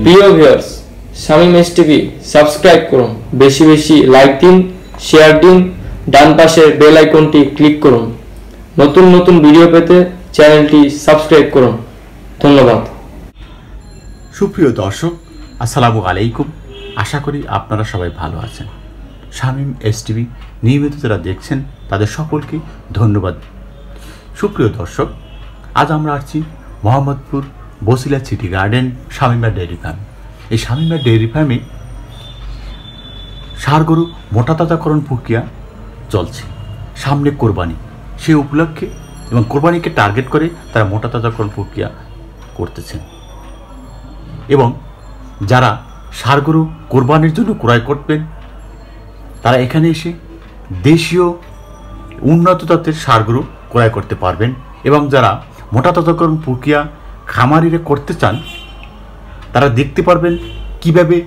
প্রিয় viewers, Shamim S TV subscribe করুন, বেশি বেশি লাইক দিন, শেয়ার দিন, ডান পাশের বেল আইকনটি ক্লিক করুন। নতুন নতুন ভিডিও পেতে চ্যানেলটি সাবস্ক্রাইব করুন। ধন্যবাদ। সুপ্রিয় দর্শক, আসসালামু আলাইকুম। আশা করি আপনারা সবাই ভালো আছেন। শামীম এস টিভি নিয়মিত যারা দেখছেন তাদের সকলকে ধন্যবাদ। সুপ্রিয় দর্শক, আজ আমরা আসছি Mohammadpur Basila city garden Shamima dairy farm. এই শামীমা ডেয়ারি ফার্মে ষাঁড় গরু মোটা তাজাকরণ প্রক্রিয়া চলছে। সামনে কোরবানি, সে উপলক্ষে এবং কোরবানিকে টার্গেট করে তারা মোটা তাজাকরণ প্রক্রিয়া করতেছেন। এবং যারা ষাঁড় গরু কোরবানির জন্য ক্রয় করবেন তারা এখানে এসে দেশীয় উন্নত জাতের ষাঁড় গরু ক্রয় করতে পারবেন। এবং যারা মোটা তাজাকরণ প্রক্রিয়া খামারিরা করতে চান তারা দেখতে পারবেন কিভাবে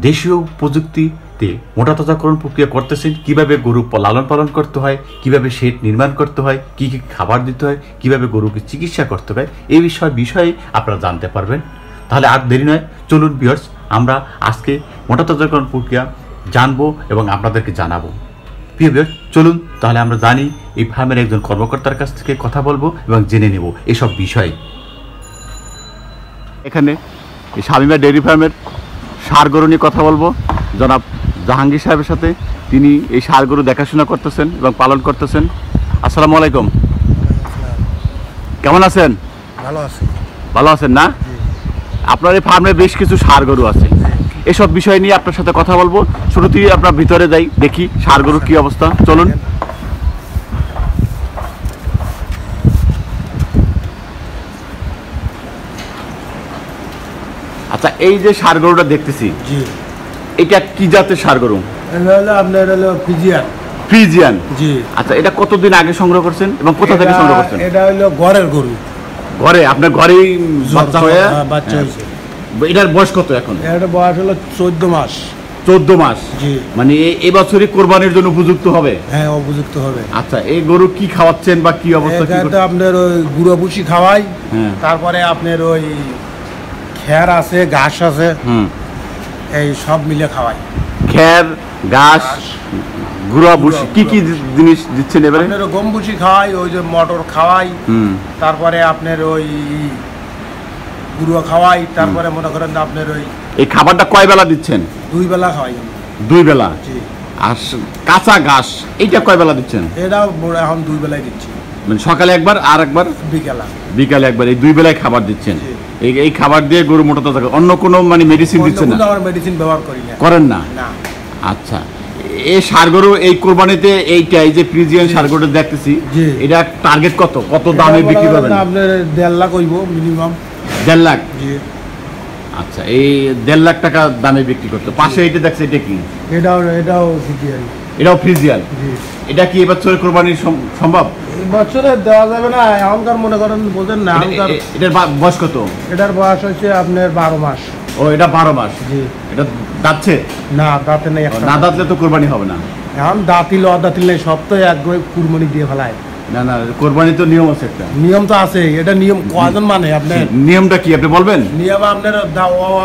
দেশীয় প্রযুক্তিতে মোটা তাজাকরণ প্রক্রিয়া করতেছেন, কিভাবে গরু লালন পালন করতে হয়, কিভাবে শেড নির্মাণ করতে হয়, কী কী খাবার দিতে হয়, কিভাবে গরুকে চিকিৎসা করতে হয়, এই বিষয়ে আপনারা জানতে পারবেন। তাহলে আর দেরি নয়, চলুন ভিউয়ার্স, আমরা আজকে মোটা তাজাকরণ প্রক্রিয়া জানবো এবং আপনাদেরকে জানাবো। প্রিয় ভিউয়ার্স, চলুন তাহলে আমরা জানি এই ফার্মের একজন কর্মকর্তার কাছ থেকে কথা বলবো এবং জেনে নেব এসব বিষয়। এখানে এই শামীমা ডেয়ারি ফার্মের ষাঁড় গরু নিয়ে কথা বলবো জনাব জাহাঙ্গীর সাহেবের সাথে। তিনি এই ষাঁড় গরু দেখাশোনা করতেছেন এবং পালন করতেছেন। আসসালামু আলাইকুম। কেমন আছেন? ভালো আছি। ভালো আছেন না? আপনার এই ফার্মে বেশ কিছু ষাঁড় গরু আছে, এসব বিষয় নিয়ে আপনার সাথে কথা বলবো। শুরুতেই আপনার ভিতরে যাই, দেখি ষাঁড় গরুর কী অবস্থা। চলুন। আচ্ছা, এই যে ষাঁড় গরুটা দেখতেছি, এটা কি জাতের ষাঁড় গরু? আপনার হলো ফ্রিজিয়ান। ফ্রিজিয়ান, জি। আচ্ছা, এটা কতদিন আগে সংগ্রহ করছেন এবং কোথা থেকে সংগ্রহ করছেন? এটা হলো ঘরের গরু। ঘরে? আপনার ঘরেই বাচ্চা হয়ে? বাচ্চা হয়েছে। এটার বয়স কত এখন? এটা বয়স হলো 14 মাস। 14 মাস, জি। মানে এই বছরই কোরবানির জন্য উপযুক্ত হবে? হ্যাঁ, উপযুক্ত হবে। আচ্ছা, এই গরু কি খাওয়াচ্ছেন বা কি অবস্থা? আপনার ওই গুঁড়ো ভুসি খাওয়াই, তারপরে আপনার ওই খ্যার আছে, ঘাস আছে, এই সব মিলে খাওয়াই। খ্যার, ঘাস, গুঁড়া ভুসি, কি কি জিনিস দিচ্ছেন এবারে? আপনার গম ভুসি খাওয়াই, ওই যে মটর খাওয়াই, তারপরে আপনার ওই গুঁড়ো খাওয়াই, তারপরে মনে করেন আপনার ওই এই খাবারটা কয় বেলা দিচ্ছেন? 2 বেলা খাওয়াই। 2 বেলা? আর কাঁচা ঘাস এইটা কয় বেলা দিচ্ছেন? এটা এখন 2 বেলায় দিচ্ছি, মানে সকালে একবার আর একবার বিকালে একবার, এই 2 বেলায় খাবার দিচ্ছেন। এই খাবার দিয়ে গরু মোটা তাজা, অন্য কোনো মানে মেডিসিন দিচ্ছেন না? মেডিসিন ব্যবহার করি না। করেন না? আচ্ছা, এই ষাঁড় গরু এই কোরবানিতে এইটা, এই যে ফ্রিজিয়ান ষাঁড় গরু দেখতেছি, এটা টার্গেট কত দামে বিক্রি করবেন? আপনার 1.5 লাখ হইব মিনিমাম। 1.5 লাখ? আচ্ছা, এই 1.5 লাখ টাকা দামে বিক্রি করতে। পাশে এইটা দেখছে, এটা কি? এটাও ফ্রিজিয়ান। এটাও ফ্রিজিয়ান? এটা কি এবছর কোরবানি সম্ভব? বছরে দেওয়া যাবে না, এখনকার মনে করেন বোঝেন না। এটার বয়স কত? এটার বয়স হচ্ছে আপনার 12 মাস। ও, এটা 12 মাস? জি। এটা দাঁতছে? না, দাঁতে নেই। না দাঁতলে তো কোরবানি হবে না। এখন দাঁতিল অদাঁতিল নেই, সব তো এক কুরবানি দিয়ে ফেলায়। না না, কোরবানি তো নিয়ম আছে, একটা নিয়ম তো আছে। এটা নিয়ম কয়জন মানে? আপনার নিয়মটা কি আপনি বলবেন? নিয়ম আপনার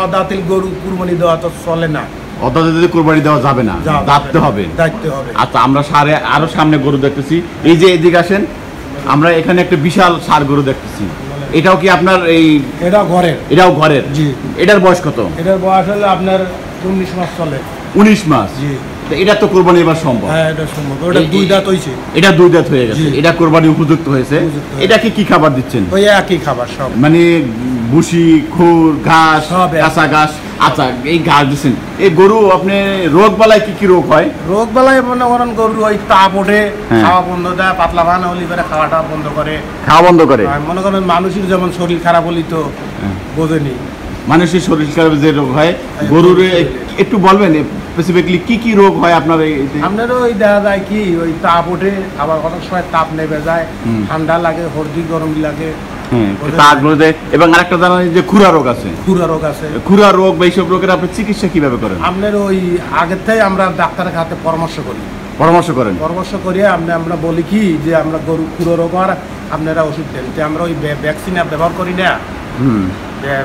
অদাঁতিল গরু কুরবানি দেওয়া তো চলে না। অদাঁতিল কোরবানি দেওয়া যাবে না, দাঁততে হবে। আচ্ছা, আমরা ষাঁড়ে আরো সামনে গরু দেখতেছি। এই যে এদিকে আসেন, আমরা এখানে একটা বিশাল ষাঁড় গরু দেখতেছি। এটাও কি আপনার? এটাও ঘরের? এটাও ঘরের, জি। এটার বয়স কত? এটার বয়স হলো আপনার 19 মাস চলে। 19 মাস, জি। এটা তো কোরবানি এবার সম্ভব? হ্যাঁ, এটা সম্ভব। ওটা 2 দাঁত হয়েছে। এটা 2 দাঁত হয়ে গেছে, এটা কোরবানি উপযুক্ত হয়েছে। এটাকে কি খাবার দিচ্ছেন? ওই একই খাবার সব, মানে ভুসি, খুর, ঘাস, কাঁচা ঘাস। আচ্ছা, এই ঘাস দিচ্ছেন। এই গরু আপনি রোগ বালায় কি কি রোগ হয়? রোগ বালায় মনে করেন গরু ওই তাপ ওঠে, খাওয়া বন্ধ দেয়, পাতলা ভানা হলি করে খাওয়াটা বন্ধ করে। খাওয়া বন্ধ করে? মনে করেন মানুষের যেমন শরীর খারাপ হলি তো বোঝেনি, মানুষের শরীর খারাপ যে রোগ হয়, গরুর একটু বলবেন স্পেসিফিকলি কি কি রোগ হয় আপনার? আপনার ওই দেখা যায় কি, ওই তাপ ওঠে, আবার অনেক সময় তাপ নেমে যায়, ঠান্ডা লাগে, সর্দি গরম লাগে। এবং আরেকটা জানা যে খুরা রোগ আছে। খুরা রোগ বা এইসব রোগের আপনি চিকিৎসা কিভাবে করেন? আপনার ওই আগের থেকে আমরা ডাক্তারের হাতে পরামর্শ করি। আমরা বলি কি যে আমরা গরু খুরা রোগ আর আপনারা ওষুধ দেন, আমরা ওই ভ্যাকসিন ব্যবহার করি না।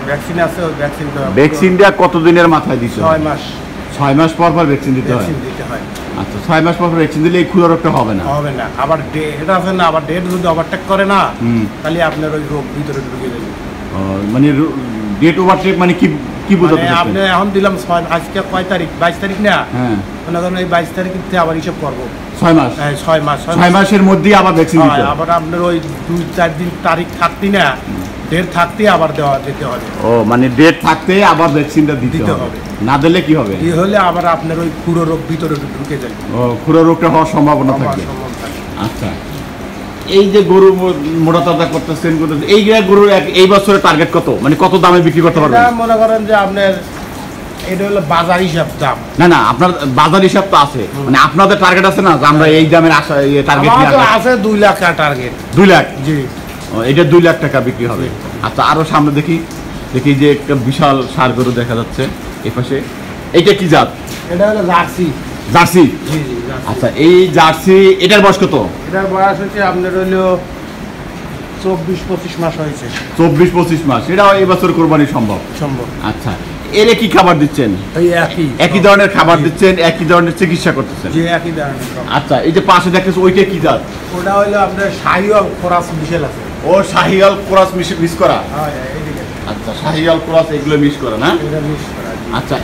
ভ্যাকসিন আছে, ওই ভ্যাকসিনটা ভ্যাকসিনটা কতদিনের মাথায় দিছো? 6 মাস। 6 মাস পর পর ভ্যাকসিন দিতে হয়। আচ্ছা, 6 মাস পর পর ভ্যাকসিন দিলে এই ক্ষুধা রোগটা হবে না? হবে না। আবার এটা আছে না, আবার ডেট যদি ওভারটেক করে না, তাহলে আপনার ওই রোগ ভিতরে ঢুকে যাবে। মানে ডেট ওভারটেক মানে কি কি বোঝাতে চাচ্ছেন? আপনি এখন দিলাম 6, আজকে কয় তারিখ? 22 তারিখ না? হ্যাঁ, মনে করেন এই 22 তারিখ থেকে আবার হিসাব করবো 6 মাস। হ্যাঁ, 6 মাস। 6 মাসের মধ্যেই আবার ভ্যাকসিন দিতে হয়। আবার আপনার ওই 2-4 দিন তারিখ থাকতে না, ডেট থাকতে আবার দিতে হবে। ও মানে ডেট থাকতে আবার ভ্যাকসিনটা দিতে হবে, না দিলে কি হবে? কি হলে আবার আপনার ওই পুরো রোগ ভিতরে ঢুকে যায়। ও, পুরো রোগটা হওয়ার সম্ভাবনা থাকে। আচ্ছা, এই যে গরু মোটা তাজা করতেছেন, এই গরুর এই বছরের টার্গেট কত, মানে কত দামে বিক্রি করতে পারবেন? মনে করেন যে আপনার এটা হলো বাজার হিসাব দাম। না না, আপনার বাজার হিসাব তো আছে, মানে আপনাদের টার্গেট আছে না যে আমরা এই দামের আশা টার্গেট আছে 2 লাখ টাকা টার্গেট। 2 লাখ? জি। এটা 2 লাখ টাকা বিক্রি হবে। আচ্ছা, আরো সামনে দেখি যে একটা বিশাল ষাঁড় গরু দেখা যাচ্ছে এই পাশে। এইটা কি জাত? এটা হলো জার্সি। জার্সি? জি জি, জার্সি। আচ্ছা, এই জার্সি এটার বয়স কত? এটার বয়স হচ্ছে আপনার হলো 24-25 মাস হয়েছে। 24-25 মাস। এটা এই বছর কোরবানি সম্ভব? সম্ভব। আচ্ছা, এরে কি খাবার দিচ্ছেন? এই একই ধরনের খাবার দিচ্ছেন, একই ধরনের চিকিৎসা করতেছেন? জি, একই ধরনের। আচ্ছা, এই যে পাশে দেখতেছি ওইটা কি জাত? ওটা হলো আপনার শাহিওয়াল ক্রস মিশেল আছে। ও, শাহিওয়াল ক্রস মিস করা? হ্যাঁ, এইদিকে। আচ্ছা, শাহিওয়াল ক্রস এগুলো মিস করা না? এটা মিশ করা। আচ্ছা,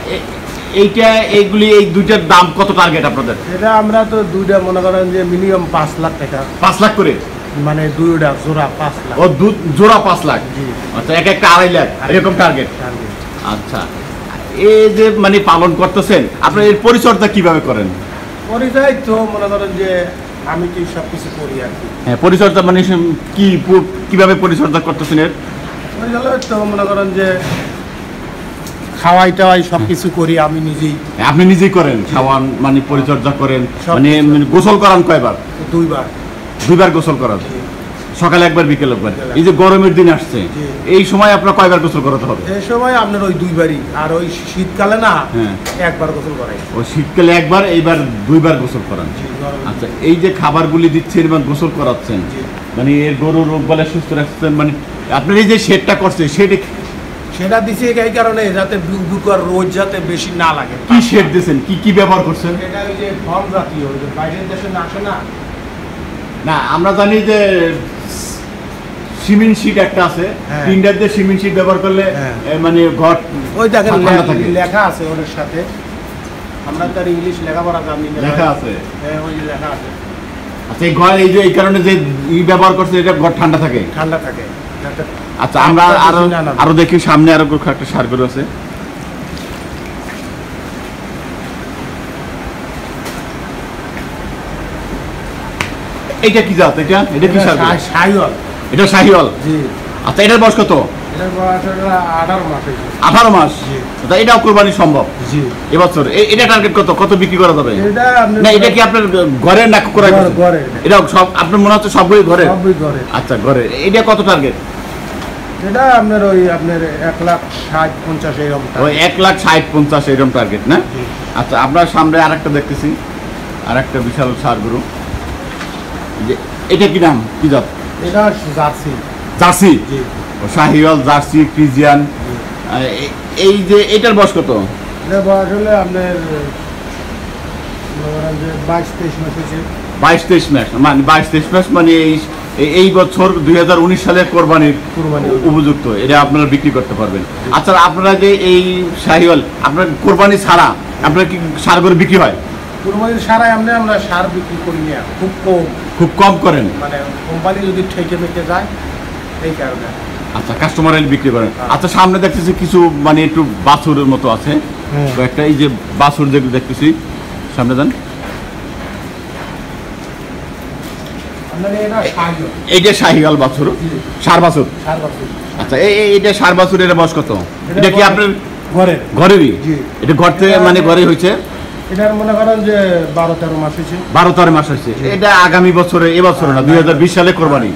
এইগুলি এই দুইটার দাম কত টার্গেট আপনাদের? এটা আমরা তো দুইটা মনে করেন যে মিনিমাম 5 লাখ টাকা। 5 লাখ করে? মানে দুইটা জোড়া 5 লাখ। ও, জোড়া 5 লাখ? জি। আচ্ছা, এক একটা 2.5 লাখ এরকম টার্গেট? আচ্ছা, এই যে মানে পালন করতেছেন, আপনার এর পরিচর্যা কিভাবে করেন? পরিচয় তো মনে করেন যে আমি কি সব কিছু করি আর কি। হ্যাঁ, পরিচর্যা মানে কিভাবে পরিচর্যা করতেছেন এর? পরিচর্যা তো মনে করেন যে খাওয়াই টাওয়াই সব কিছু করি আমি নিজেই। আপনি নিজেই করেন? খাওয়ান মানে পরিচর্যা করেন, মানে গোসল করান কয়বার? 2 বার। 2 বার গোসল করান? সকালে একবার, বিকেল একবার? এই যে গরমের দিন আসছে, এই সময় আপনার কয়বার গোসল করাতে হবে? এই সময় আপনার ওই 2 বারই, আর ওই শীতকালে না একবার গোসল করাই। ওই শীতকালে একবার, এইবার 2 বার গোসল করান? আচ্ছা, এই যে খাবারগুলি দিচ্ছেন এবং গোসল করাচ্ছেন, মানে এর গরু রোগ বলে সুস্থ রাখছেন, মানে আপনার এই যে শেডটা করছে সেটা দিছি এই কারণে যাতে বুকুর রোজ যাতে বেশি না লাগে। কি শেড দিয়েছেন, কি ব্যবহার করছেন? এটা ওই যে ফর্ম জাতীয়, ওই যে বাইরের দেশে না আসে না। না, আমরা জানি যে সিমেন্ট শীট একটা আছে, টিন্ডার দিয়ে সিমেন্ট শীট ব্যবহার করলে মানে ঘর ওই দেখেন লেখা আছে ওর সাথে। আমরা তার ইংলিশ লেখাপড়া জানি না, লেখা আছে। হ্যাঁ, ওই লেখা আছে। আচ্ছা, এই ঘর এই কারণে যে ব্যবহার করছে, এটা ঘর ঠান্ডা থাকে? ঠান্ডা থাকে। আচ্ছা, আমরা আরো দেখি সামনে আরো একটা ষাঁড় গরু আছে। এইটা কি জাত? এটা কি ষাঁড়? শাহিওয়াল। এটা শাহিওয়াল? জি। আচ্ছা, এটার বয়স কত? এটার বয়স 18 মাস। 18 মাস? তা এটাও কোরবানি সম্ভব? জি। এবছর এটা টার্গেট কত বিক্রি করা যাবে? না, এটা কি আপনার ঘরের না ক্রয় করছেন? ঘরে। এটা সব আপনার মনে হচ্ছে সবগুলোই ঘরে? সবই ঘরে। আচ্ছা, ঘরে। এটা কত টার্গেট? এটা আপনার ওই আপনার 1,60,50 এরকম। ওই 1,60,50 এরকম টার্গেট না? আচ্ছা, আপনার সামনে আরেকটা দেখতেছি, আরেকটা বিশাল ষাঁড় গরু। এটা কি নাম, কি জাত? এটা জার্সি। জার্সি? জি। Sahiwal, Jersey, Friesian. এই যে এটার বয়স কত? এটার বয়স হলে আপনার 22-23 মাস হয়েছে। 22-23 মাস মানে 22-23 মাস মানে এই বছর 2019 সালের কোরবানির উপযুক্ত, এটা আপনারা বিক্রি করতে পারবেন। আচ্ছা, আপনারা যে এই শাহিওয়াল আপনার কোরবানি ছাড়া আপনার কি ষাঁড় গরু বিক্রি হয়? কোরবানির সারাই আমরা সার বিক্রি করি না, খুব কম করেন, মানে কোম্পানি যদি ঠেকে মেকে যায় এই কারণে। আচ্ছা, কাস্টমার বিক্রি করেন। আচ্ছা, সামনে দেখতেছি কিছু মানে একটু বাছুরের মতো আছে একটা, এই যে বাছুর যেগুলো দেখতেছি, সামনে যান। এইটা শাহিওয়াল বাছুর? ষাঁড় বাছুর? আচ্ছা, এইটা ষাঁড় বাছুর, এর বয়স কত? এটা কি আপনার ঘরেরই? এটা ঘর থেকে মানে ঘরে হয়েছে? এটার মনে করেন যে 12-13 মাস হয়েছে। 12-13 মাস হয়েছে। এটা আগামী বছরে, এবছরে না, 2020 সালে কোরবানি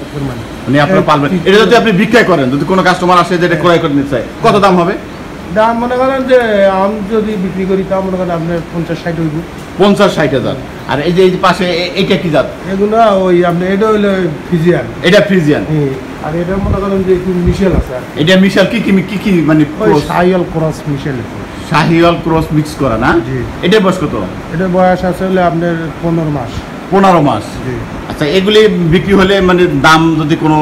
মানে আপনার পালবেন। এটা যদি আপনি বিক্রয় করেন, যদি কোনো কাস্টমার আসে যেটা ক্রয় করতে চায়, কত দাম হবে? দাম মনে করেন যে আমি যদি বিক্রি করি তা মনে করেন আপনার 50-60 হইব। 50-60,000। আর এই যে এই পাশে এইটা কি জাত? এগুলো ওই আপনি এটা হইলো ফিজিয়ান। এটা ফ্রিজিয়ান। আর এটা মনে করেন যে একটু মিশেল আছে আর কি। এটা মিশাল কি কি কি মানে ওই শাহিওয়াল ক্রস মিশেল আছে। শাহিওয়াল ক্রস মিক্স করা না? জি। এটার বয়স কত? এটা বয়স আছে হলে আপনার 15 মাস। 15 মাস। জি। আচ্ছা, এগুলি বিক্রি হলে মানে দাম যদি কোনো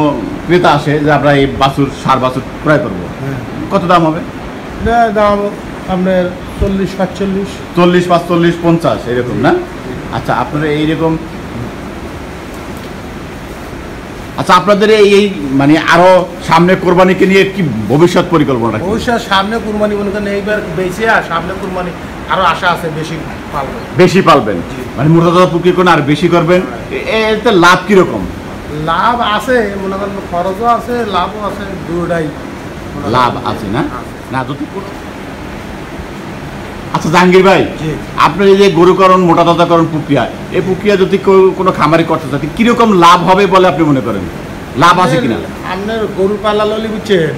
ক্রেতা আসে যে আমরা এই বাছুর সার বাছুর ক্রয় করবো, কত দাম হবে? এটা দাম আপনার 40-45। 40-45-50 এরকম না? আচ্ছা, আপনারা এইরকম আচ্ছা আপনাদের এই মানে আরো সামনে কোরবানিকে নিয়ে কি ভবিষ্যৎ পরিকল্পনা? অবশ্যই সামনে কুরবানি মনে করেন এইবার বেঁচে আর সামনে কুরবানি আরো আশা আছে বেশি পালবেন। বেশি পালবেন মানে মোটাতাজা পুকুর কোন আর বেশি করবেন। এতে লাভ কিরকম? লাভ আছে মনে করেন, খরচও আছে লাভও আছে, দুটাই লাভ আছে না? না যদি আচ্ছা জাহাঙ্গীর ভাই, আপনার এই যে গরুকরণ মোটাতাজাকরণ প্রক্রিয়া, এই প্রক্রিয়া যদি কোনো খামারি করতে চায় কিরকম লাভ হবে বলে আপনি মনে করেন? লাভ আছে কিনা? আপনার গরু পালা ললি বুঝছেন,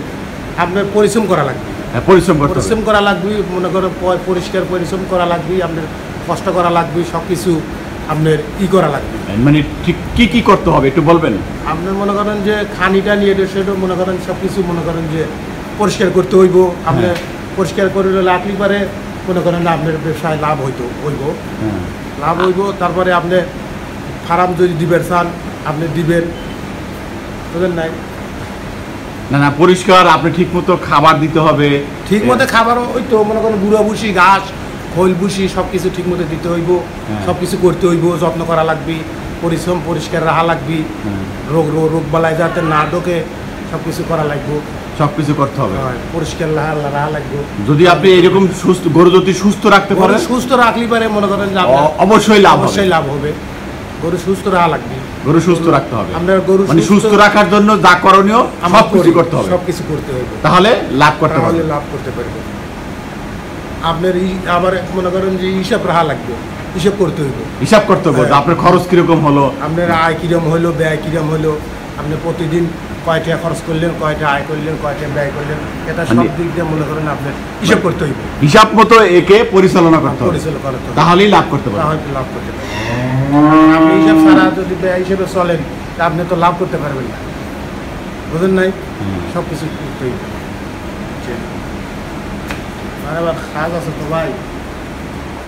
আপনার পরিশ্রম করা লাগবে। হ্যাঁ, পরিশ্রম করা লাগবে মনে করেন, পরিষ্কার পরিশ্রম করা লাগবে, আপনার কষ্ট করা লাগবে, সব কিছু আপনার করা লাগবে। মানে ঠিক কি কি করতে হবে একটু বলবেন? আপনার মনে করেন যে খানিটা নিয়ে সেটা মনে করেন সব কিছু মনে করেন যে পরিষ্কার করতে হইব। আপনার পরিষ্কার করে রাখলে পারে মনে করেন আপনার ব্যবসায় লাভ হইব। লাভ হইব। তারপরে আপনি ফার্ম যদি দিবেন চান আপনি দিবেন, বুঝলেন নাই? না পরিষ্কার আপনি ঠিক মতো খাবার দিতে হবে। ঠিক মতো খাবার ওই তো মনে করেন গুঁড়া ভুসি, ঘাস, খোল ভুসি সব কিছু ঠিক মতো দিতে হইব। সব কিছু করতে হইব, যত্ন করা লাগবে, পরিশ্রম পরিষ্কার রাখা লাগবে, রোগ বালাই যাতে না ঢোকে সব কিছু করা লাগবে। সব কিছু করতে হবে, পরিষ্কার রাখা লাগবে। যদি আপনি এরকম সুস্থ গরু যদি সুস্থ রাখতে পারেন, সুস্থ রাখলে পারে মনে করেন অবশ্যই লাভ হবে। গরু সুস্থ রাখা লাগবে, গরু সুস্থ রাখতে হবে। আমরা গরু মানে সুস্থ রাখার জন্য যা করণীয় সব কিছু করতে হবে, সব কিছু করতে হবে, তাহলে লাভ করতে পারবে। লাভ করতে পারবে। আপনার আবার মনে করেন যে হিসাব রাখা লাগবে, হিসাব করতে হইব, হিসাব করতে হবে। আপনার খরচ কিরকম হলো, আপনার আয় কিরম হলো, ব্যয় কিরম হলো, আপনি প্রতিদিন কয়টা খরচ করলেন, কয়টা আয় করলেন, কয়টা ব্যয় করলেন, এটা সব দিক দিয়ে মনে করেন আপনার হিসাব করতে হইব। হিসাব মতো একে পরিচালনা করতে হবে, তাহলেই লাভ করতে পারবেন। তাহলে লাভ করতে পারবেন। আপনি হিসাব ছাড়া যদি ব্যয় হিসেবে চলেন তা আপনি তো লাভ করতে পারবেন না, বুঝলেন নাই? সব কিছু করতে হইব। আরে বা কাজ আছে তো ভাই।